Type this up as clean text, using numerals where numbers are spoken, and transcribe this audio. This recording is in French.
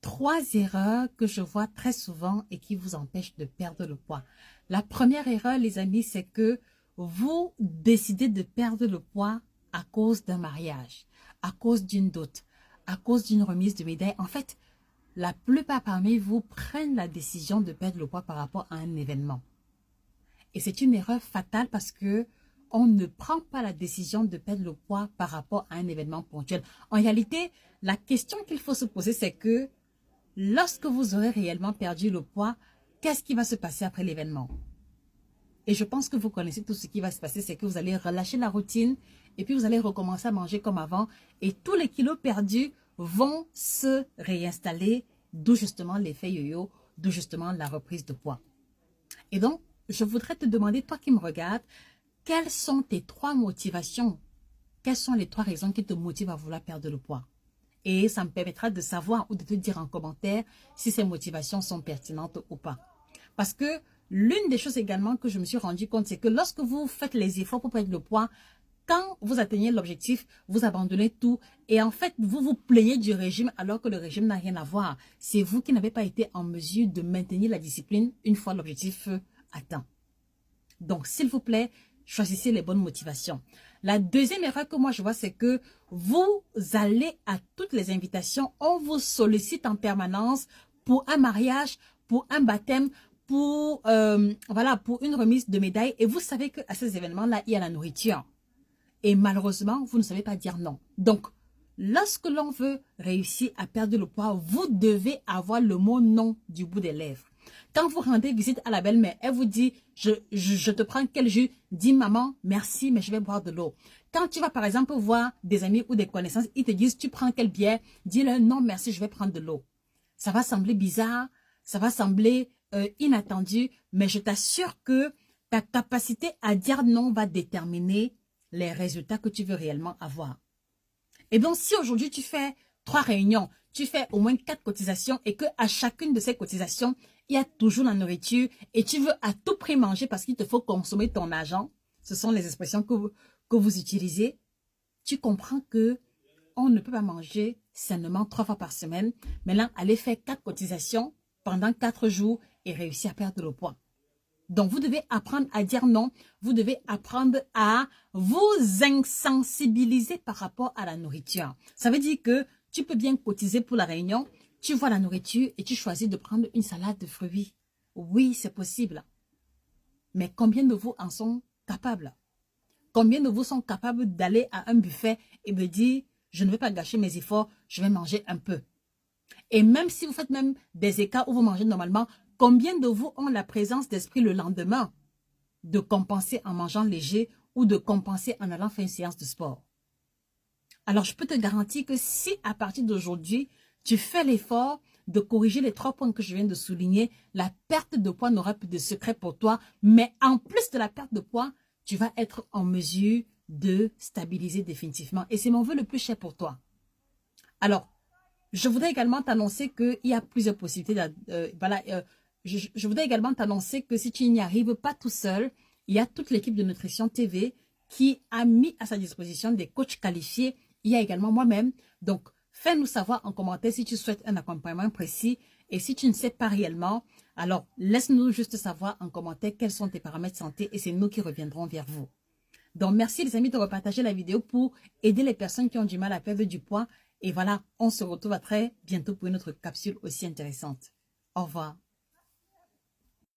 3 erreurs que je vois très souvent et qui vous empêchent de perdre le poids. La première erreur, les amis, c'est que vous décidez de perdre le poids à cause d'un mariage, à cause d'une dot, à cause d'une remise de médaille. En fait, la plupart parmi vous prennent la décision de perdre le poids par rapport à un événement. Et c'est une erreur fatale parce que on ne prend pas la décision de perdre le poids par rapport à un événement ponctuel. En réalité, la question qu'il faut se poser, c'est que lorsque vous aurez réellement perdu le poids, qu'est-ce qui va se passer après l'événement? Et je pense que vous connaissez tout ce qui va se passer, c'est que vous allez relâcher la routine et puis vous allez recommencer à manger comme avant et tous les kilos perdus vont se réinstaller, d'où justement l'effet yo-yo, d'où justement la reprise de poids. Et donc, je voudrais te demander, toi qui me regardes, quelles sont tes 3 motivations? Quelles sont les 3 raisons qui te motivent à vouloir perdre le poids? Et ça me permettra de savoir ou de te dire en commentaire si ces motivations sont pertinentes ou pas. Parce que l'une des choses également que je me suis rendu compte, c'est que lorsque vous faites les efforts pour perdre le poids, quand vous atteignez l'objectif, vous abandonnez tout et en fait, vous vous plaignez du régime alors que le régime n'a rien à voir. C'est vous qui n'avez pas été en mesure de maintenir la discipline une fois l'objectif atteint. Donc, s'il vous plaît, choisissez les bonnes motivations. La deuxième erreur que moi je vois, c'est que vous allez à toutes les invitations, on vous sollicite en permanence pour un mariage, pour un baptême, pour voilà, pour une remise de médaille. Et vous savez qu'à ces événements-là, il y a la nourriture. Et malheureusement, vous ne savez pas dire non. Donc, lorsque l'on veut réussir à perdre le poids, vous devez avoir le mot non du bout des lèvres. Quand vous rendez visite à la belle-mère, elle vous dit, je te prends quel jus? Dis maman, merci, mais je vais boire de l'eau. Quand tu vas par exemple voir des amis ou des connaissances, ils te disent, tu prends quelle bière? Dis-leur, non, merci, je vais prendre de l'eau. Ça va sembler bizarre, ça va sembler inattendu, mais je t'assure que ta capacité à dire non va déterminer les résultats que tu veux réellement avoir. Et donc, si aujourd'hui tu fais 3 réunions, tu fais au moins 4 cotisations et que à chacune de ces cotisations, il y a toujours la nourriture et tu veux à tout prix manger parce qu'il te faut consommer ton argent, ce sont les expressions que vous utilisez, tu comprends que on ne peut pas manger sainement 3 fois par semaine. Maintenant, aller faire 4 cotisations pendant 4 jours et réussir à perdre le poids. Donc, vous devez apprendre à dire non. Vous devez apprendre à vous insensibiliser par rapport à la nourriture. Ça veut dire que tu peux bien cotiser pour la réunion, tu vois la nourriture et tu choisis de prendre une salade de fruits. Oui, c'est possible. Mais combien de vous en sont capables? Combien de vous sont capables d'aller à un buffet et de dire, je ne vais pas gâcher mes efforts, je vais manger un peu. Et même si vous faites même des écarts où vous mangez normalement, combien de vous ont la présence d'esprit le lendemain de compenser en mangeant léger ou de compenser en allant faire une séance de sport? Alors, je peux te garantir que si à partir d'aujourd'hui, tu fais l'effort de corriger les 3 points que je viens de souligner, la perte de poids n'aura plus de secret pour toi. Mais en plus de la perte de poids, tu vas être en mesure de stabiliser définitivement. Et c'est mon vœu le plus cher pour toi. Alors, je voudrais également t'annoncer qu'il y a plusieurs possibilités. Je voudrais également t'annoncer que si tu n'y arrives pas tout seul, il y a toute l'équipe de Nutrition TV qui a mis à sa disposition des coachs qualifiés. Il y a également moi-même. Donc, fais-nous savoir en commentaire si tu souhaites un accompagnement précis. Et si tu ne sais pas réellement, alors laisse-nous juste savoir en commentaire quels sont tes paramètres santé et c'est nous qui reviendrons vers vous. Donc, merci les amis de repartager la vidéo pour aider les personnes qui ont du mal à perdre du poids. Et voilà, on se retrouve à très bientôt pour une autre capsule aussi intéressante. Au revoir.